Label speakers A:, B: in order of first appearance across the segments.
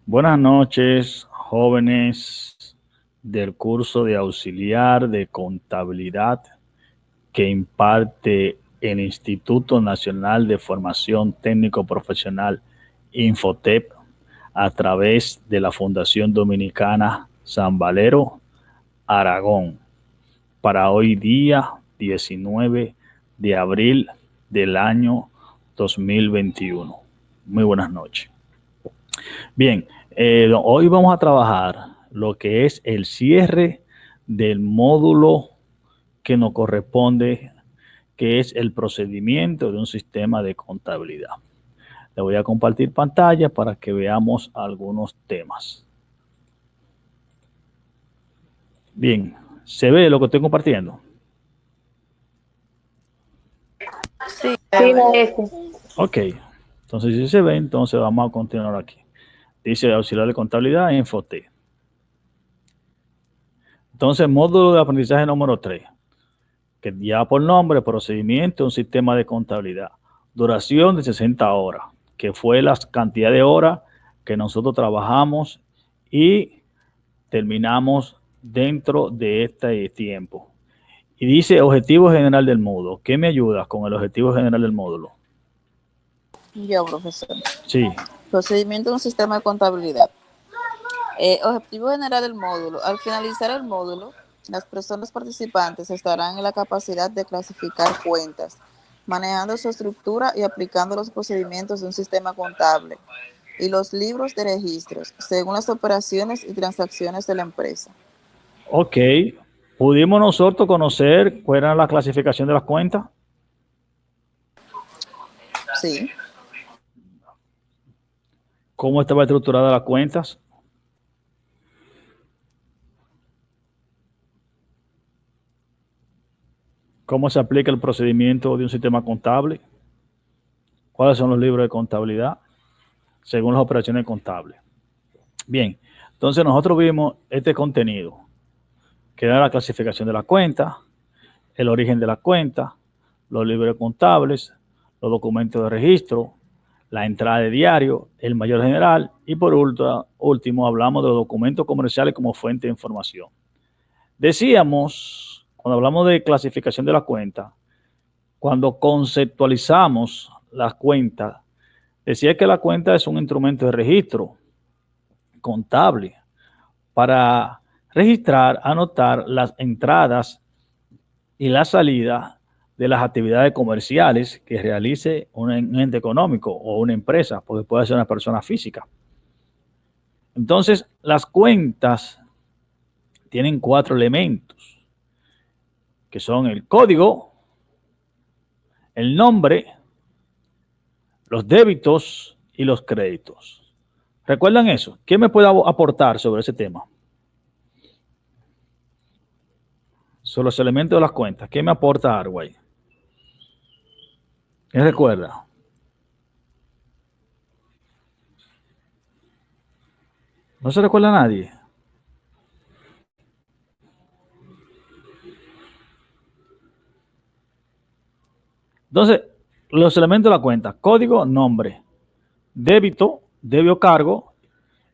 A: Buenas noches, jóvenes del curso de auxiliar de contabilidad que imparte el Instituto Nacional de Formación Técnico Profesional Infotep a través de la Fundación Dominicana San Valero, Aragón, para hoy día 19 de abril del año 2021. Muy buenas noches. Bien, hoy vamos a trabajar lo que es el cierre del módulo que nos corresponde, que es el procedimiento de un sistema de contabilidad. Le voy a compartir pantalla para que veamos algunos temas. Bien, ¿se ve lo que estoy compartiendo?
B: Sí,
C: Sí, maestro.
A: Ok, entonces si se ve, entonces vamos a continuar aquí. Dice auxiliar de contabilidad, Infotec. Entonces, módulo de aprendizaje número 3, que ya por nombre, procedimiento, un sistema de contabilidad. Duración de 60 horas, que fue la cantidad de horas que nosotros trabajamos y terminamos dentro de este tiempo. Y dice objetivo general del módulo. ¿Qué me ayudas con el objetivo general del módulo?
B: yo, profesor.
A: Sí.
B: Procedimiento de un sistema de contabilidad. Objetivo general del módulo. Al finalizar el módulo, las personas participantes estarán en la capacidad de clasificar cuentas, manejando su estructura y aplicando los procedimientos de un sistema contable y los libros de registros, según las operaciones y transacciones de la empresa.
A: Ok. ¿Pudimos nosotros conocer cuál era la clasificación de las cuentas?
B: Sí.
A: ¿Cómo estaba estructurada las cuentas? ¿Cómo se aplica el procedimiento de un sistema contable? ¿Cuáles son los libros de contabilidad? Según las operaciones contables. Bien, entonces nosotros vimos este contenido, que era la clasificación de la cuenta, el origen de la cuenta, los libros contables, los documentos de registro, la entrada de diario, el mayor general y por último hablamos de los documentos comerciales como fuente de información. Decíamos, cuando hablamos de clasificación de la cuenta, cuando conceptualizamos las cuentas, decía que la cuenta es un instrumento de registro contable para registrar, anotar las entradas y la salida de las actividades comerciales que realice un ente económico o una empresa, porque puede ser una persona física. Entonces, las cuentas tienen 4 elementos, que son el código, el nombre, los débitos y los créditos. ¿Recuerdan eso? ¿Quién me puede aportar sobre ese tema? Sobre los elementos de las cuentas. ¿Quién me aporta algo ahí? ¿Quién recuerda? ¿No se recuerda a nadie? Entonces, los elementos de la cuenta: código, nombre, débito, debio cargo,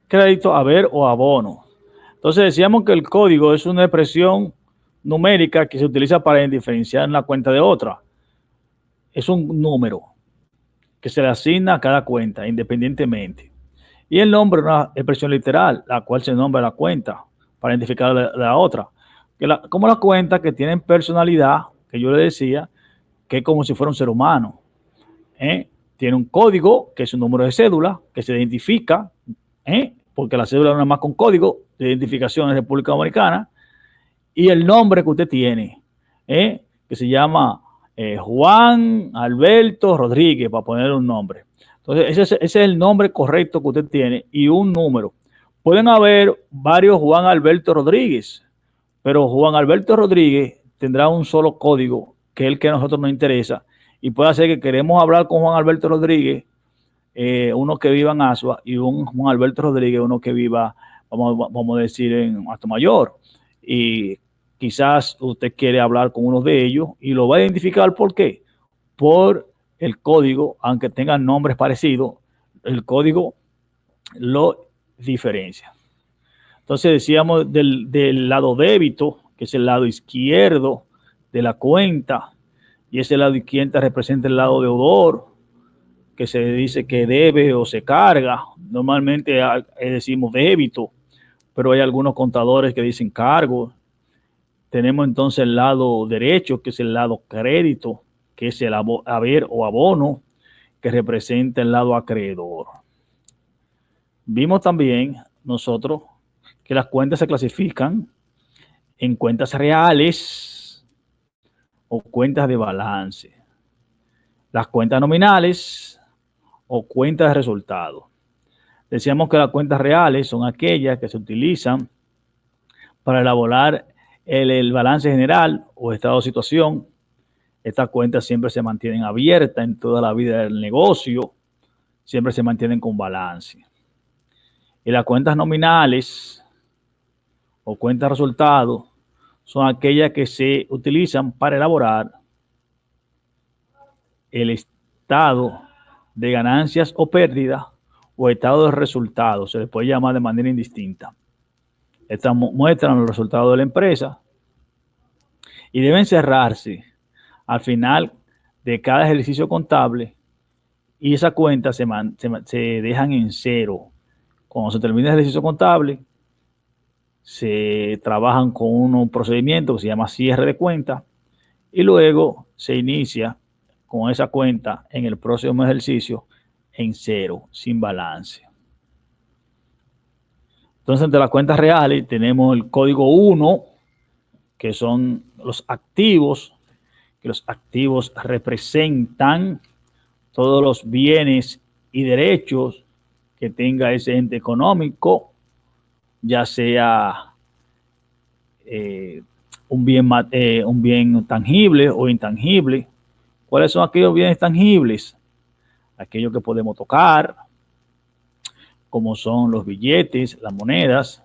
A: crédito, haber o abono. Entonces decíamos que el código es una expresión numérica que se utiliza para diferenciar una cuenta de otra. Es un número que se le asigna a cada cuenta independientemente. Y el nombre es una expresión literal, la cual se nombra la cuenta para identificar la otra. Como las cuentas que tienen personalidad, que yo le decía, que es como si fuera un ser humano. Tiene un código, que es un número de cédula, que se identifica, porque la cédula no es más con código de identificación en República Dominicana, y el nombre que usted tiene, que se llama Juan Alberto Rodríguez, para poner un nombre. Entonces, ese es el nombre correcto que usted tiene y un número. Pueden haber varios Juan Alberto Rodríguez, pero Juan Alberto Rodríguez tendrá un solo código, que es el que a nosotros nos interesa, y puede ser que queremos hablar con Juan Alberto Rodríguez, uno que viva en Asua, y un Juan Alberto Rodríguez, uno que viva, vamos a decir, en Mayor. Y quizás usted quiere hablar con uno de ellos y lo va a identificar. ¿Por qué? Por el código, aunque tengan nombres parecidos, el código lo diferencia. Entonces decíamos del lado débito, que es el lado izquierdo de la cuenta, y ese lado izquierdo representa el lado deudor, que se dice que debe o se carga. Normalmente decimos débito, pero hay algunos contadores que dicen cargo. Tenemos entonces el lado derecho, que es el lado crédito, que es el haber o abono, que representa el lado acreedor. Vimos también nosotros que las cuentas se clasifican en cuentas reales o cuentas de balance, las cuentas nominales o cuentas de resultados. Decíamos que las cuentas reales son aquellas que se utilizan para elaborar el balance general o estado de situación. Estas cuentas siempre se mantienen abiertas en toda la vida del negocio, siempre se mantienen con balance. Y las cuentas nominales o cuentas de resultados son aquellas que se utilizan para elaborar el estado de ganancias o pérdidas o estado de resultados. Se les puede llamar de manera indistinta. Estas muestran los resultados de la empresa y deben cerrarse al final de cada ejercicio contable, y esas cuentas se dejan en cero. Cuando se termina el ejercicio contable, se trabajan con un procedimiento que se llama cierre de cuenta y luego se inicia con esa cuenta en el próximo ejercicio en cero, sin balance. Entonces, entre las cuentas reales tenemos el código 1, que son los activos, que los activos representan todos los bienes y derechos que tenga ese ente económico, ya sea un bien tangible o intangible. ¿Cuáles son aquellos bienes tangibles? Aquellos que podemos tocar, como son los billetes, las monedas,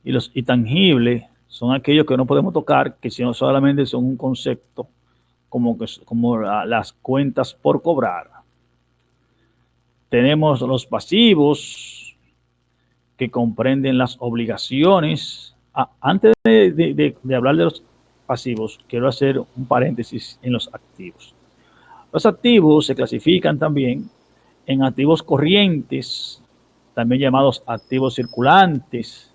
A: y los intangibles son aquellos que no podemos tocar, que solamente son un concepto, como las cuentas por cobrar. Tenemos los pasivos, que comprenden las obligaciones. Antes de hablar de los pasivos, quiero hacer un paréntesis en los activos. Los activos se clasifican también en activos corrientes, también llamados activos circulantes,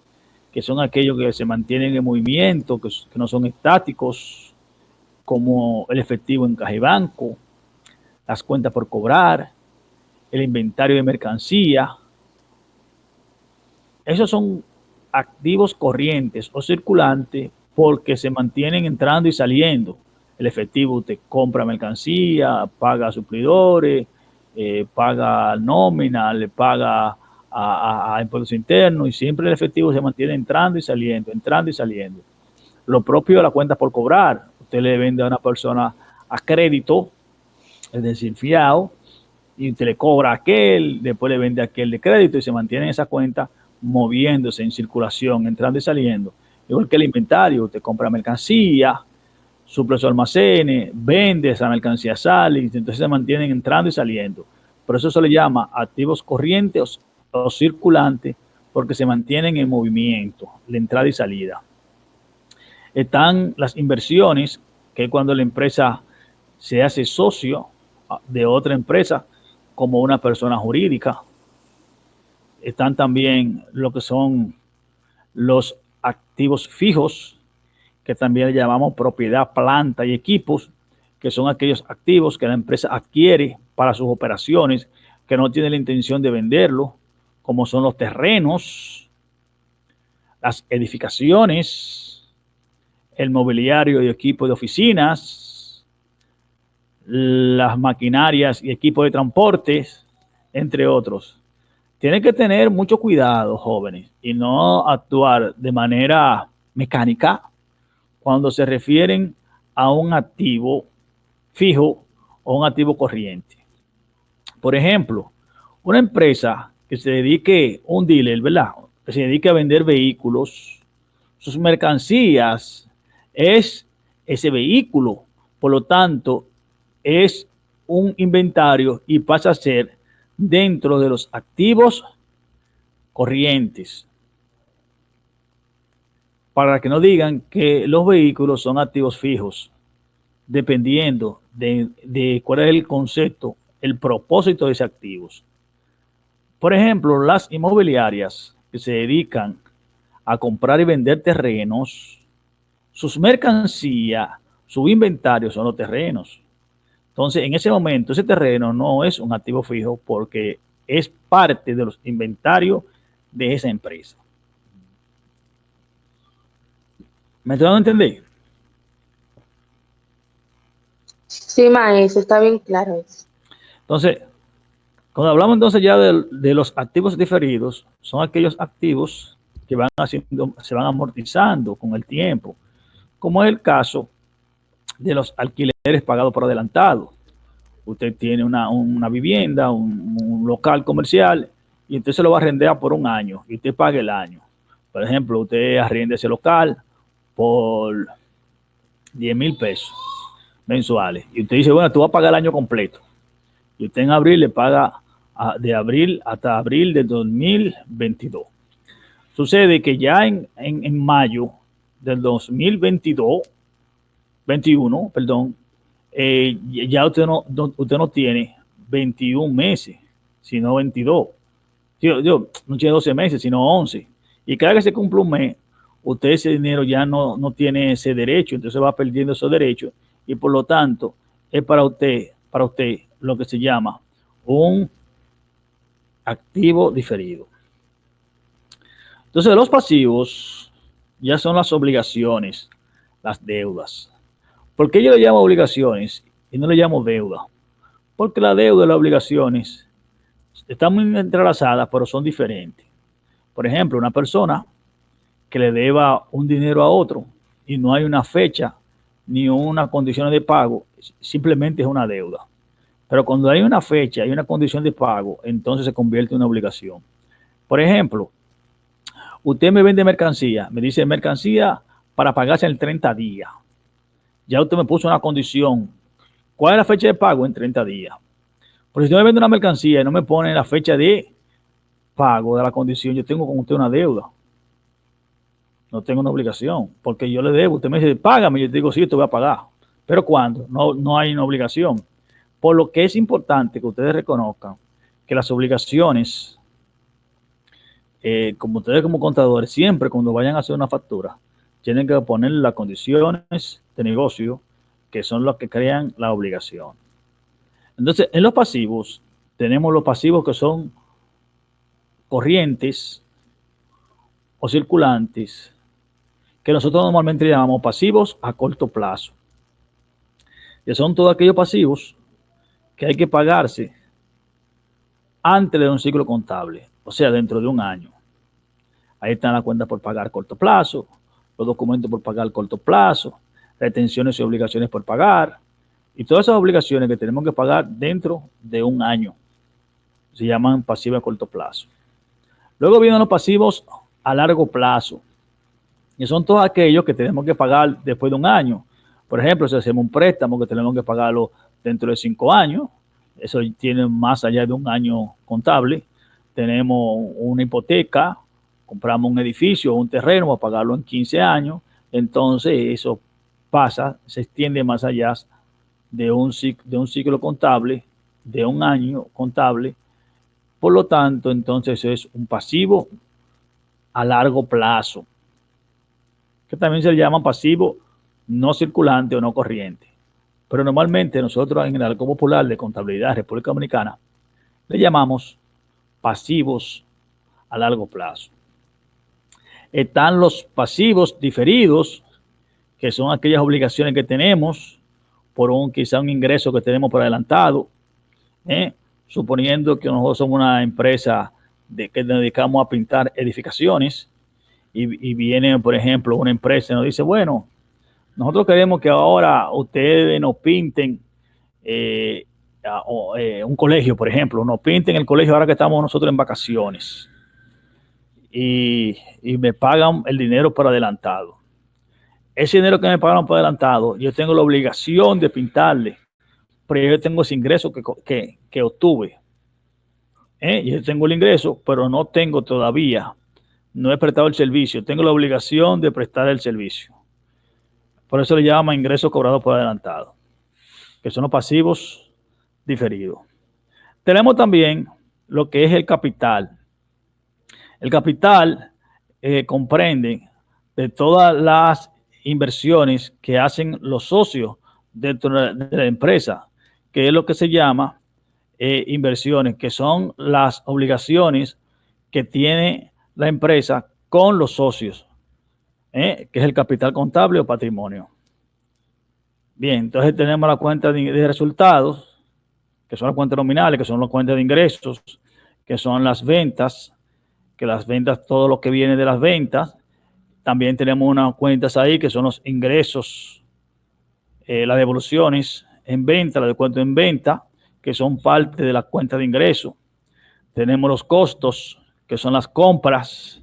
A: que son aquellos que se mantienen en movimiento, que no son estáticos, como el efectivo en caja y banco, las cuentas por cobrar, el inventario de mercancía. Esos son activos corrientes o circulantes porque se mantienen entrando y saliendo. El efectivo te compra mercancía, paga a suplidores, paga nómina, le paga a impuestos internos, y siempre el efectivo se mantiene entrando y saliendo, entrando y saliendo. Lo propio de la cuenta por cobrar. Usted le vende a una persona a crédito, es decir, fiado, y usted le cobra a aquel, después le vende a aquel de crédito y se mantiene esa cuenta moviéndose en circulación, entrando y saliendo. Igual que el inventario, usted compra mercancía, suple sus almacenes, vende esa mercancía, sale, y entonces se mantienen entrando y saliendo. Por eso se le llama activos corrientes o circulantes, porque se mantienen en movimiento, de entrada y salida. Están las inversiones, que es cuando la empresa se hace socio de otra empresa como una persona jurídica. Están también lo que son los activos fijos, que también le llamamos propiedad, planta y equipos, que son aquellos activos que la empresa adquiere para sus operaciones, que no tiene la intención de venderlo, como son los terrenos, las edificaciones, el mobiliario y equipo de oficinas, las maquinarias y equipos de transportes, entre otros. Tienen que tener mucho cuidado, jóvenes, y no actuar de manera mecánica cuando se refieren a un activo fijo o un activo corriente. Por ejemplo, una empresa que se dedique, un dealer, ¿verdad?, que se dedique a vender vehículos, sus mercancías es ese vehículo, por lo tanto, es un inventario y pasa a ser dentro de los activos corrientes. Para que no digan que los vehículos son activos fijos, dependiendo de cuál es el concepto, el propósito de esos activos. Por ejemplo, las inmobiliarias que se dedican a comprar y vender terrenos, sus mercancías, su inventario son los terrenos. Entonces, en ese momento, ese terreno no es un activo fijo porque es parte de los inventarios de esa empresa. ¿Me estoy dando a entender?
C: Sí, maestro, está bien claro eso.
A: Entonces, cuando hablamos entonces ya de los activos diferidos, son aquellos activos que van haciendo, se van amortizando con el tiempo, como es el caso de los alquileres pagados por adelantado. Usted tiene una vivienda, un local comercial, y usted se lo va a arrendar por un año, y usted paga el año. Por ejemplo, usted arrienda ese local por 10,000 pesos mensuales, y usted dice, bueno, tú vas a pagar el año completo. Y usted en abril le paga de abril hasta abril de 2022. Sucede que ya en mayo del 2022, 21, perdón, ya usted no tiene 21 meses, sino 22. Yo, no tiene 12 meses, sino 11. Y cada vez que se cumple un mes, usted ese dinero ya no tiene ese derecho, entonces va perdiendo esos derechos y por lo tanto es para usted lo que se llama un activo diferido. Entonces los pasivos ya son las obligaciones, las deudas. ¿Por qué yo le llamo obligaciones y no le llamo deuda? Porque la deuda y las obligaciones están muy entrelazadas, pero son diferentes. Por ejemplo, una persona que le deba un dinero a otro y no hay una fecha ni una condición de pago, simplemente es una deuda. Pero cuando hay una fecha y una condición de pago, entonces se convierte en una obligación. Por ejemplo, usted me vende mercancía, me dice mercancía para pagarse en 30 días. Ya usted me puso una condición. ¿Cuál es la fecha de pago? En 30 días. Porque si usted me vende una mercancía y no me pone la fecha de pago de la condición, yo tengo con usted una deuda. No tengo una obligación, porque yo le debo. Usted me dice, págame, yo te digo, sí, te voy a pagar. ¿Pero cuándo? No hay una obligación. Por lo que es importante que ustedes reconozcan que las obligaciones, como ustedes como contadores, siempre cuando vayan a hacer una factura, tienen que poner las condiciones de negocio que son las que crean la obligación. Entonces, en los pasivos, tenemos los pasivos que son corrientes o circulantes, que nosotros normalmente llamamos pasivos a corto plazo. Que son todos aquellos pasivos que hay que pagarse antes de un ciclo contable, o sea, dentro de un año. Ahí están las cuentas por pagar a corto plazo, los documentos por pagar a corto plazo, retenciones y obligaciones por pagar, y todas esas obligaciones que tenemos que pagar dentro de un año. Se llaman pasivos a corto plazo. Luego vienen los pasivos a largo plazo, y son todos aquellos que tenemos que pagar después de un año. Por ejemplo, si hacemos un préstamo que tenemos que pagarlo dentro de 5 años, eso tiene más allá de un año contable. Tenemos una hipoteca, compramos un edificio o un terreno para pagarlo en 15 años, entonces eso pasa, se extiende más allá de un ciclo contable, de un año contable. Por lo tanto, entonces eso es un pasivo a largo plazo, que también se llama pasivo no circulante o no corriente. Pero normalmente nosotros en el arco popular de contabilidad de República Dominicana le llamamos pasivos a largo plazo. Están los pasivos diferidos, que son aquellas obligaciones que tenemos por quizá un ingreso que tenemos por adelantado, suponiendo que nosotros somos una empresa que nos dedicamos a pintar edificaciones y viene, por ejemplo, una empresa y nos dice, bueno, nosotros queremos que ahora ustedes nos pinten un colegio, por ejemplo, nos pinten el colegio ahora que estamos nosotros en vacaciones y me pagan el dinero por adelantado. Ese dinero que me pagaron por adelantado, yo tengo la obligación de pintarle pero yo tengo ese ingreso que obtuve. Yo tengo el ingreso, pero no tengo todavía, no he prestado el servicio, tengo la obligación de prestar el servicio. Por eso le llama ingresos cobrados por adelantado, que son los pasivos diferidos. Tenemos también lo que es el capital. El capital comprende de todas las inversiones que hacen los socios dentro de la empresa, que es lo que se llama inversiones, que son las obligaciones que tiene la empresa con los socios, que es el capital contable o patrimonio. Bien, entonces tenemos la cuenta de resultados, que son las cuentas nominales, que son las cuentas de ingresos, que son las ventas, que las ventas, todo lo que viene de las ventas. También tenemos unas cuentas ahí que son los ingresos, las devoluciones en venta, las descuentos en venta, que son parte de la cuenta de ingresos. Tenemos los costos, que son las compras,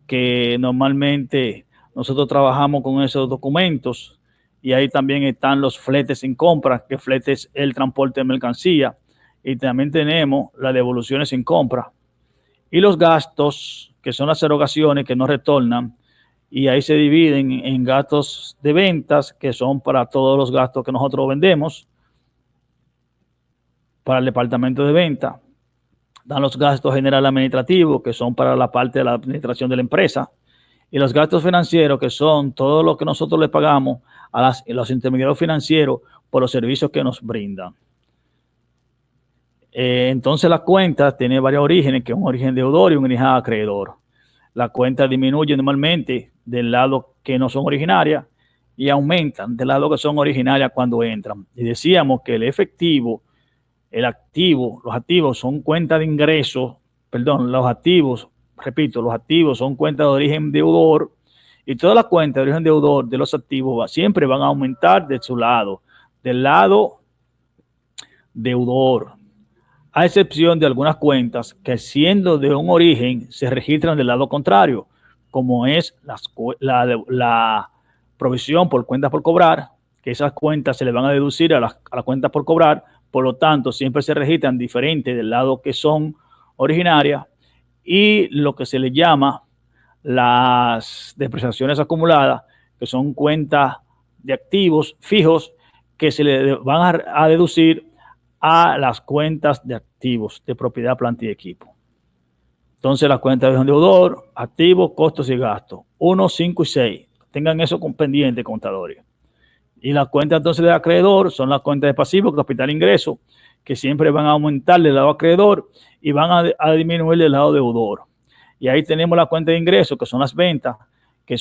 A: que normalmente nosotros trabajamos con esos documentos. Y ahí también están los fletes en compra, que fletes es el transporte de mercancía. Y también tenemos las devoluciones en compra. Y los gastos, que son las erogaciones que no retornan. Y ahí se dividen en gastos de ventas, que son para todos los gastos que nosotros vendemos, para el departamento de venta. Dan los gastos generales administrativos, que son para la parte de la administración de la empresa. Y los gastos financieros, que son todo lo que nosotros le pagamos a los intermediarios financieros por los servicios que nos brindan. Entonces la cuenta tiene varios orígenes, que es un origen deudor y un origen acreedor. La cuenta disminuye normalmente del lado que no son originarias y aumentan del lado que son originarias cuando entran. Y decíamos que el efectivo, el activo, los activos son cuentas de ingresos, perdón, los activos, repito, los activos son cuentas de origen deudor y todas las cuentas de origen deudor de los activos siempre van a aumentar de su lado, del lado deudor, a excepción de algunas cuentas que siendo de un origen se registran del lado contrario, como es la provisión por cuentas por cobrar, que esas cuentas se le van a deducir a las cuentas por cobrar, por lo tanto siempre se registran diferentes del lado que son originarias, y lo que se le llama las depreciaciones acumuladas, que son cuentas de activos fijos que se le van a deducir a las cuentas de activos de propiedad, planta y equipo. Entonces las cuentas de deudor, activos, costos y gastos, 1, 5 y 6. Tengan eso con pendiente, contadores. Y las cuentas entonces de acreedor son las cuentas de pasivo, capital, ingreso, que siempre van a aumentar del lado acreedor y van a disminuir del lado deudor. Y ahí tenemos la cuenta de ingresos, que son las ventas, que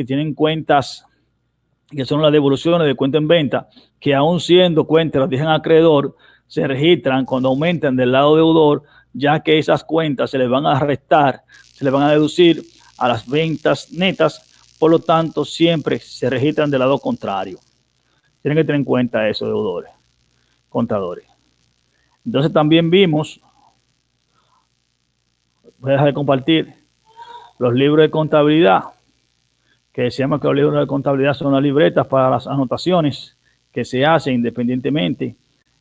A: tienen cuentas, que son las devoluciones de cuenta en venta, que aún siendo cuentas las dejan acreedor, se registran cuando aumentan del lado deudor, ya que esas cuentas se les van a restar, se les van a deducir a las ventas netas, por lo tanto siempre se registran del lado contrario. Tienen que tener en cuenta eso, deudores, contadores. Entonces también vimos, voy a dejar de compartir, los libros de contabilidad, que decíamos que los libros de contabilidad son las libretas para las anotaciones que se hacen independientemente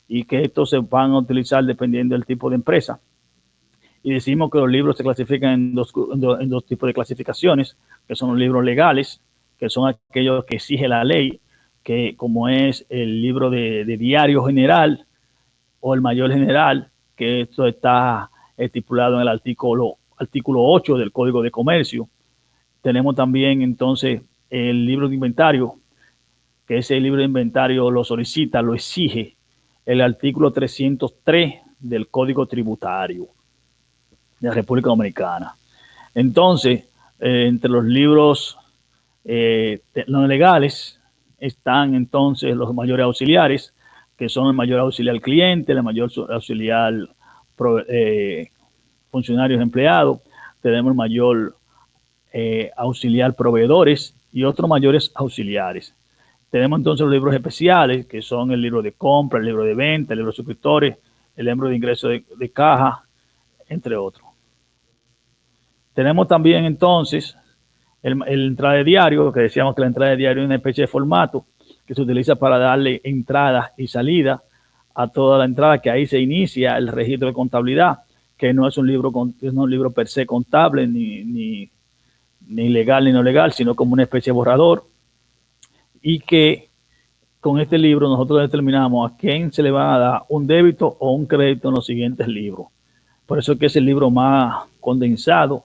A: y que estos se van a utilizar dependiendo del tipo de empresa. Y decimos que los libros se clasifican en dos tipos de clasificaciones, que son los libros legales, que son aquellos que exige la ley, que como es el libro de diario general o el mayor general, que esto está estipulado en el artículo 8 del Código de Comercio. Tenemos también entonces el libro de inventario, que ese libro de inventario lo solicita, lo exige el artículo 303 del Código Tributario de la República Dominicana. Entonces, entre los libros no legales están entonces los mayores auxiliares, que son el mayor auxiliar cliente, el mayor auxiliar funcionarios empleados, tenemos el mayor auxiliar proveedores y otros mayores auxiliares. Tenemos entonces los libros especiales, que son el libro de compra, el libro de venta, el libro de suscriptores, el libro de ingreso de caja, entre otros. Tenemos también entonces el entrada de diario, que decíamos que la entrada de diario es una especie de formato que se utiliza para darle entrada y salida a toda la entrada, que ahí se inicia el registro de contabilidad, que no es un libro, no es un libro per se contable, ni legal ni no legal, sino como una especie de borrador, y que con este libro nosotros determinamos a quién se le va a dar un débito o un crédito en los siguientes libros. Por eso es que es el libro más condensado,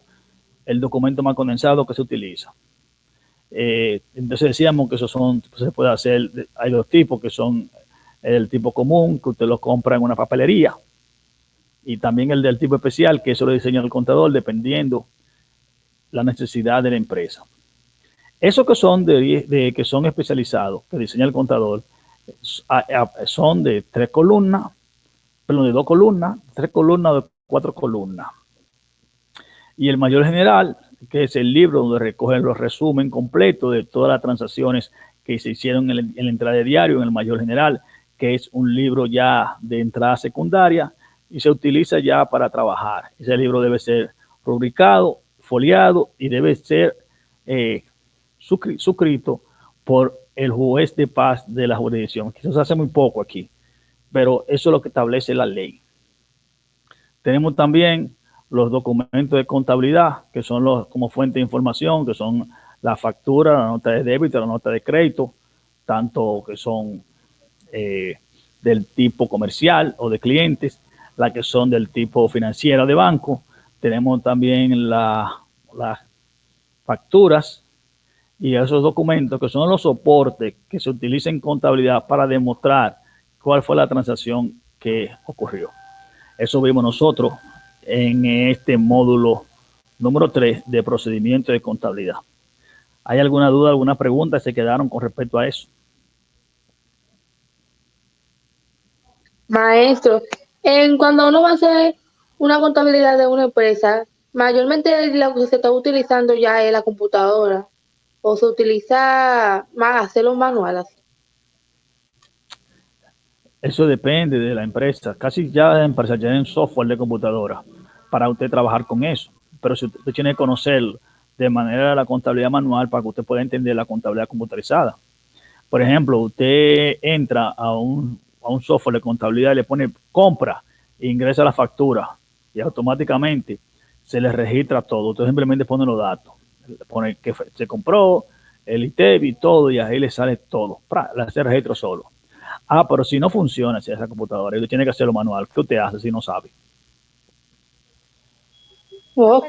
A: el documento más condensado que se utiliza. Entonces decíamos que esos son, se puede hacer, hay dos tipos que son el tipo común, que usted lo compra en una papelería, y también el del tipo especial, que eso lo diseña el contador dependiendo la necesidad de la empresa. Esos que son que son especializados, que diseña el contador, son de 3 columnas, perdón, de 2 columnas, 3 columnas o de 4 columnas. Y el mayor general, que es el libro donde recogen los resumen completos de todas las transacciones que se hicieron en la entrada de diario, en el mayor general, que es un libro ya de entrada secundaria y se utiliza ya para trabajar. Ese libro debe ser rubricado, foliado y debe ser suscrito por el juez de paz de la jurisdicción. Eso se hace muy poco aquí, pero eso es lo que establece la ley. Tenemos también los documentos de contabilidad, que son los como fuente de información, que son la factura, la nota de débito, la nota de crédito, tanto que son del tipo comercial o de clientes, las que son del tipo financiera de banco. Tenemos también las facturas y esos documentos que son los soportes que se utilizan en contabilidad para demostrar cuál fue la transacción que ocurrió. Eso vimos nosotros en este módulo número 3 de procedimiento de contabilidad. ¿Hay alguna duda, alguna pregunta que se quedaron con respecto a eso?
C: Maestro, cuando uno va a hacer una contabilidad de una empresa, mayormente lo que se está utilizando ya es la computadora o se utiliza más hacerlo manual. Así.
A: Eso depende de la empresa. Casi ya las empresas tienen software de computadora para usted trabajar con eso. Pero si usted tiene que conocer de manera la contabilidad manual para que usted pueda entender la contabilidad computarizada. Por ejemplo, usted entra a un software de contabilidad y le pone compra e ingresa la factura y automáticamente se le registra todo. Usted simplemente pone los datos, le pone que se compró, el ITEB y todo, y ahí le sale todo. Le hace el registro solo. Pero si no funciona si esa computadora, usted tiene que hacerlo manual. ¿Qué usted hace si no sabe?
C: Ok.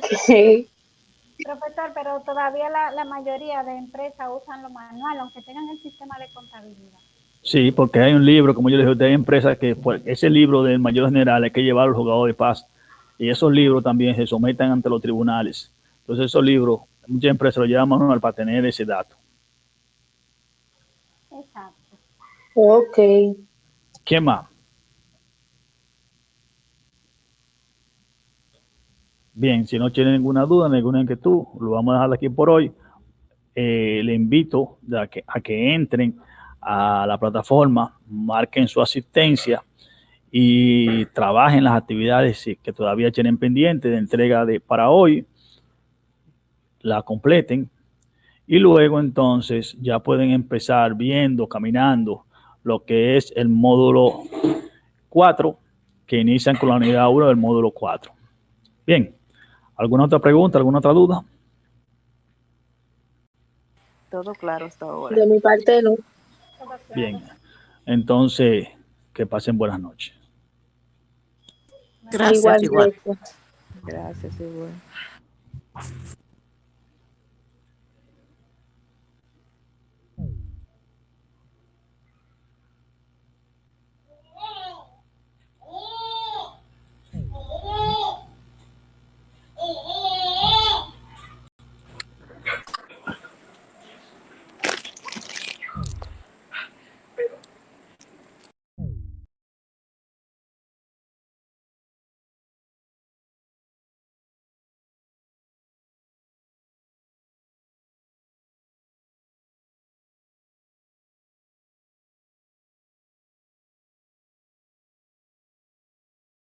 D: Profesor, pero todavía la mayoría de empresas usan lo manual, aunque tengan el sistema de contabilidad.
A: Sí, porque hay un libro, como yo les dije, hay empresas que pues, ese libro del mayor general hay que llevarlo al juzgado de paz. Y esos libros también se someten ante los tribunales. Entonces esos libros, muchas empresas lo llevan manual para tener ese dato.
D: Exacto.
C: Ok.
A: ¿Quién más? Bien, si no tiene ninguna duda, ninguna inquietud, lo vamos a dejar aquí por hoy. Le invito a que entren a la plataforma, marquen su asistencia y trabajen las actividades que todavía tienen pendientes de entrega para hoy, la completen y luego entonces ya pueden empezar viendo, caminando lo que es el módulo 4 que inician con la unidad 1 del módulo 4. Bien, ¿alguna otra pregunta, alguna otra duda?
B: Todo claro hasta ahora.
C: De mi parte, no.
A: Bien, entonces que pasen buenas noches.
B: Gracias,
C: Igual.
B: igual. Gracias, igual.